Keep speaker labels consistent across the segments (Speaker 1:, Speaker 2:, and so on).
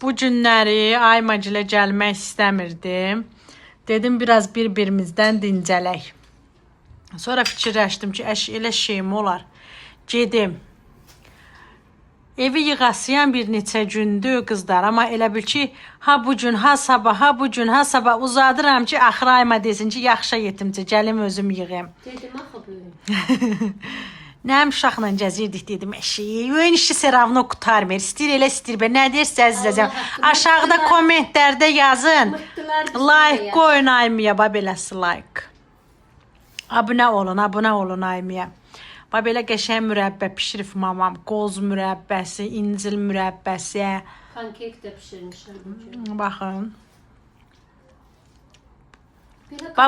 Speaker 1: Bu günləri Aymagilə gəlmək istəmirdim. Dedim biraz bir-birimizdən dincələk. Sonra fikirləşdim ki, elə şeyim olar. Gedim. Evi yığasıyam bir neçə gündür qızlar. Amma elə bil ki, ha bu gün, ha sabah, ha bu gün, ha sabah uzadıram ki, axırı Ayma desin ki, yaxşı yetimcə, gəlim özüm yığım.
Speaker 2: Dedim, axı böyük.
Speaker 1: Nəm uşaqla gəzirdik dedim eşiyi. Yön işi seravını qutarmır. İstir elə istir be. Nə deyirsə əzizəcəm. Aşağıda kommentlərdə yazın. Like qoyun Aymaya. Beləsi like. Abunə olun Aymaya. Belə qəşəng mürəbbə pişirib mamam. Qoz mürəbbəsi, incil mürəbbəsi.
Speaker 2: Pankek də pişirmişəm.
Speaker 1: Baxın.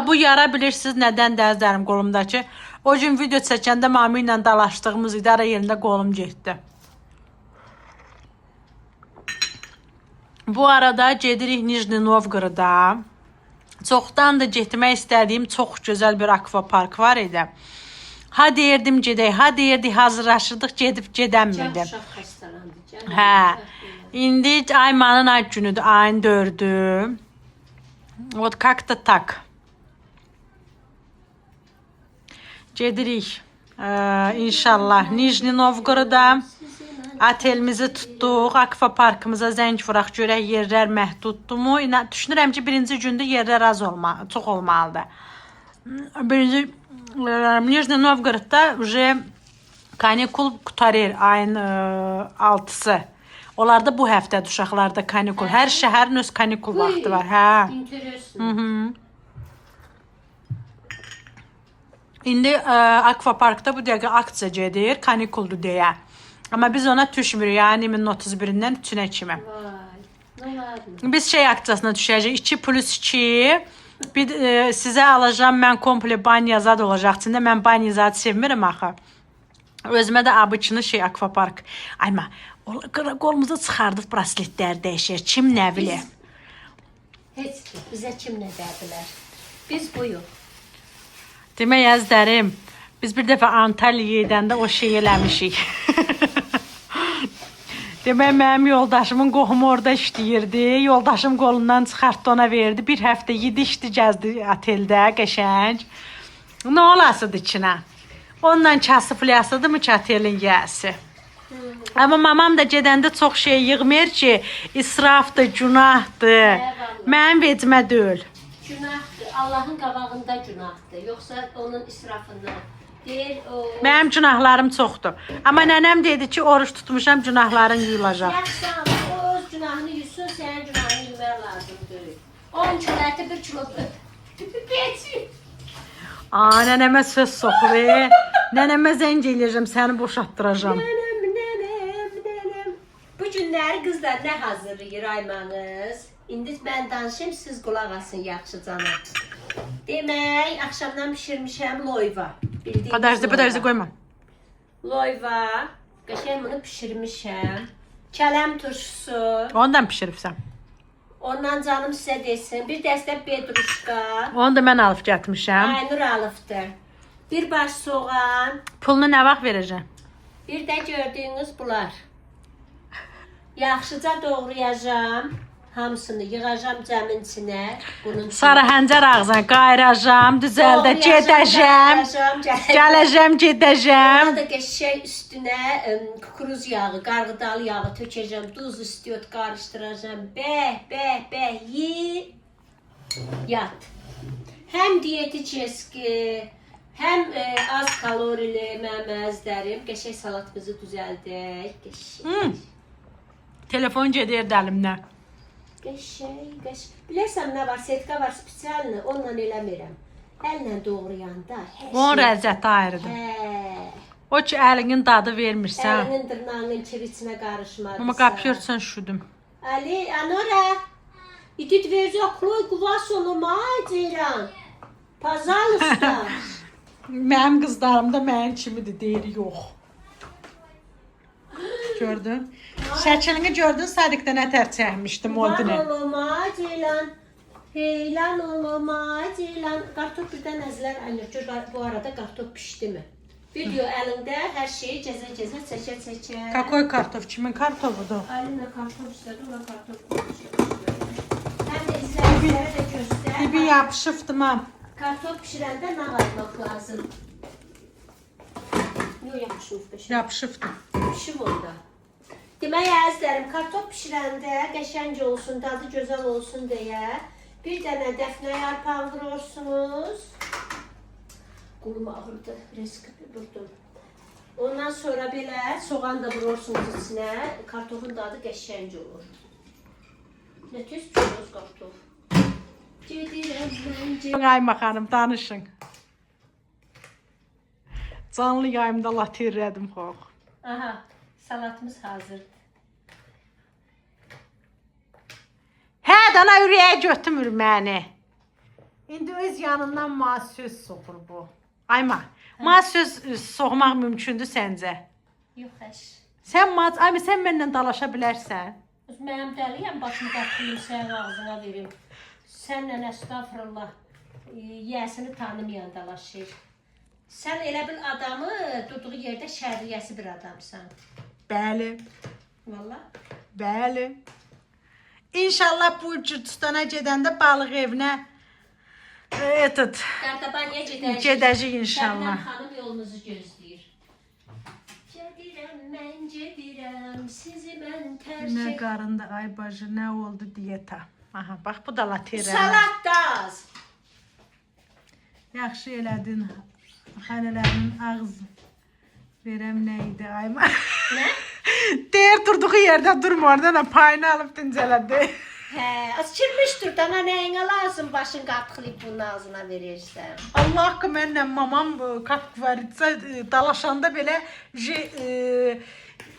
Speaker 1: Bu yara bilirsiniz nədən dəzdərim qolumdakı. O gün video çəkəndə Mami ilə dalaşdığımız idara yerində qolum getdi. Bu arada gedirik Nijni Novqorod'a. Çoxdan da getmək istədiyim çox gözəl bir akvapark var idi. Ha deyirdim gedək, ha deyirdik hazırlaşırdıq, gedib gedəmirdim.
Speaker 2: Uşaq xəstələndik.
Speaker 1: Hə. İndi Aymanın ay günüdür, ayın 4-ü. Вот как-то так. Gedirik. İnşallah Nijni Novqorod'a otelimizi tutduq. Akvaparkımıza zəng vuraq, görək yerlər məhduddurmu? Düşünürəm ki, birinci gündə yerlər çox olmalıdır. Birinci Nijni Novqorod'da уже kanikul qutarır ayın 6-sı. Onlarda bu həftədir uşaqlarda kanikul. Hər şəhərin öz kanikul vaxtı var. Hə.
Speaker 2: İnteresan.
Speaker 1: İndi akvaparkda bu dəqiqə aksiya gedir, kanikuldur deyə. Amma biz ona düşmürük, yəni 2031-dən 3-ünə kimi.
Speaker 2: Vay, nə ladno.
Speaker 1: Biz şey aksiyasına düşəcək, 2+2. Bir sizə alacağım, mən komple banya zad olacaq. İçində mən banya zad sevmirəm axı. Özümə də abıçını şey akvapark. Ayma, qolumuzu çıxardıq, brasletlər dəyişir. Kim nə bilir?
Speaker 2: Heç ki, bizə kim nə dədilər? Biz buyuq.
Speaker 1: Demək əzlərim, biz bir dəfə Antalya'ya gedəndə o şey eləmişik. Demək mənim yoldaşımın qohumu orada işləyirdi. Yoldaşım qolundan çıxartdı, ona verdi. Bir həftə yedi işdi, gəzdi oteldə, qəşəng. Nə olasıdır içinə? Ondan kasıflayasıdır mı ki otelin yiyəsi? Amma mamam da gedəndə çox şey yığmır ki, israfdır, günahdır. Mənim vecimə deyil.
Speaker 2: Günahdır, Allahın qabağında günahdır. Yoxsa onun israfından. Deyir o...
Speaker 1: Mənim günahlarım çoxdur. Amma nənəm dedi ki, oruç tutmuşam, günahların yuyulacaq.
Speaker 2: Yaxşı, o öz günahını yusun, sənin günahını yumaq lazımdır. 10 kilo əti 1 kilo keçir.
Speaker 1: Nənəmə söz soxur. Nənəmə zəng eləyəcəm, səni boşatdıracam.
Speaker 2: Nənəm. Bu günləri qızlar nə hazırlayır Aymanız? İndi mən danışayım, siz qulaq asın yaxşıcana. Demək, axşamdan pişirmişəm loyva.
Speaker 1: Padarzi qoyma.
Speaker 2: Loyva, qəşəng bunu pişirmişəm. Kələm turşusu.
Speaker 1: Ondan pişiribsən.
Speaker 2: Ondan canım sizə desin. Bir dəstə bedruşka.
Speaker 1: Onu da mən alıb gətirmişəm.
Speaker 2: Aynur alıbdır. Bir baş soğan.
Speaker 1: Pulunu nə vaxt verəcəm?
Speaker 2: Bir də gördüyünüz bunlar. Yaxşıca doğrayacağım. Hamısını yığacağım cəmin içinə.
Speaker 1: Sarı həncər ağzına qayıracağım, düzəldə gedəcəm. Gələcəm, gedəcəm.
Speaker 2: Ona da qəşəng üstünə kukuruz yağı, qarğıdalı yağı tökəcəm. Duz istiyor, qarışdıracağım. Bəh, yi, yat. Həm diyeti çeski, həm az kalorili mənim əzlərim. Qəşəng salatımızı düzəldək. Qəşəng.
Speaker 1: Telefon gedir əlimdən.
Speaker 2: Qəşəng. Bilərsən nə var? Setka var spesialni, onunla eləmirəm. Əllə doğrayanda hər şey.
Speaker 1: Onun rəzzəti ayrıdır.
Speaker 2: Hə.
Speaker 1: O ki, əlinin dadı vermirsən.
Speaker 2: Əlinin dırnağının içinə qarışmadı.
Speaker 1: Amma qapıyorsan şudum.
Speaker 2: Ali, Anora, иди дверь закрой, квасону deyirəm. Pazarlıqda.
Speaker 1: Mənim qızlarım da mənim kimidir, deyir, yox. Gördün? Şəklini gördün, Sadiqdə nə tər çəkmişdim o günə.
Speaker 2: Heylan olma, ceylan. Kartop birdən əzlər əllər. Bu arada kartop pişdi mi? Video elinde her şeyi ceze çeke.
Speaker 1: Какой kartof? Kimin kartofudur?
Speaker 2: Alimle kartof istedi, ona kartof koymuşlar. Hem de izleyicilere de göster.
Speaker 1: Dibi yapışıbdı ha.
Speaker 2: Kartof pişirəndə nə qaymaq lazım? Yox, yapışıb beşə.
Speaker 1: Yapışıbdı.
Speaker 2: Pişib onda. Demək əzizlərim, kartof pişirəndə qəşəng olsun, dadı gözəl olsun deyə bir dənə dəfnə yarpağı vurursunuz. Qolum ağrıdı, risk vurdum. Ondan sonra belə soğan da vurursunuz içinə, kartofun dadı qəşəng olur. Nə tez pişiriyoruz kartof? Gedirəm mən
Speaker 1: Ayma xanım danışın. Canlı yayımda latirlədim xox.
Speaker 2: Aha, salatımız hazırdır.
Speaker 1: Hə, dana ürəyə götürmür məni. İndi öz yanından ma söz soxur bu. Ayma, ma söz soxmaq mümkündür səncə?
Speaker 2: Yox, əş.
Speaker 1: Ayma, sən mənlə dalaşa bilərsən.
Speaker 2: Mənim dəliyəm, başımı qatlayım, sənin ağzına verim. Sənlə əstəğfurullah, yəsini tanımayan dalaşır. Sən elə bil adamı durduğu yerdə şərriyəsi bir adamsan.
Speaker 1: Bəli,
Speaker 2: Valla.
Speaker 1: bəli. İnşallah bu Gürcüstana gedəndə balıq evinə
Speaker 2: Qartabaniyə gedəcək.
Speaker 1: gedəcək inşallah.
Speaker 2: Şəbnəm xanım yolunuzu gözləyir. Gedirəm, sizi mən tərk
Speaker 1: Nə qarında ay bacı, nə oldu diyeta. Aha, bax bu da latirə.
Speaker 2: Salat daz.
Speaker 1: Yaxşı elədin. Xələlərin ağız verəm nə idi ayma.
Speaker 2: Nə?
Speaker 1: Deyir durduğu yerdə durma oradan payını alıb dincələdi.
Speaker 2: Hə, açılmışdır dana nəyinə lazım başın qatxılıb bunun ağzına verirsən.
Speaker 1: Allah haqqı mənlə mamam kakvaritsa dalaşanda belə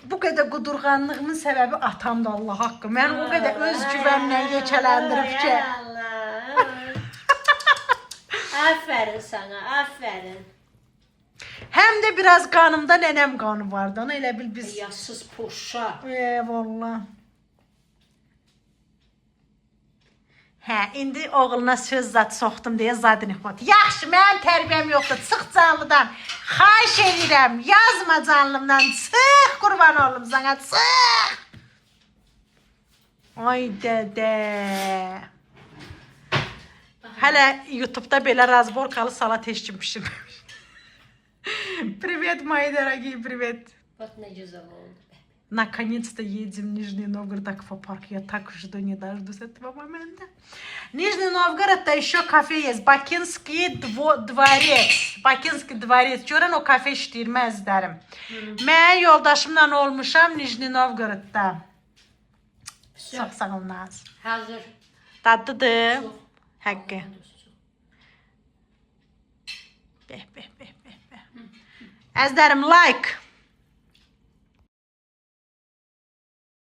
Speaker 1: bu qədər qudurğanlığımın səbəbi atamdır Allah haqqı. Mən o qədər öz güvənlə yekələndirib ki.
Speaker 2: Aferin sana, aferin.
Speaker 1: Həm də biraz qanımda nənəm qanı var da, elə bil biz.
Speaker 2: Yasız poşa.
Speaker 1: Vallahi. Hə, indi oğluna söz zat soxdum deyə zadını xot. Yaxşı, mənim tərbiyəm yoxdur. Çıx canlıdan. Xahiş edirəm, yazma canlımdan. Çıx, qurban olum sana, çıx. Ay dədə. Hələ YouTube'da belə razborkalı salat heç kim pişirməmiş. Привет, мои дорогие, привет.
Speaker 2: Bak ne güzel oldu.
Speaker 1: Наконец-то едем в Нижний Новгород аквапарк. Я так жду, не дождусь этого момента. Нижний Новгород'da еще kafe есть. Бакинский dvorец. Бакинский dvorец. Görən o kafe işləyirməzlərim. Mən yoldaşımla olmuşam Nijni Novgorod'da. Çox sağ ol Naz.
Speaker 2: Hazır.
Speaker 1: Dadlıdır. Haqqı. Bəh. Əzlərim like.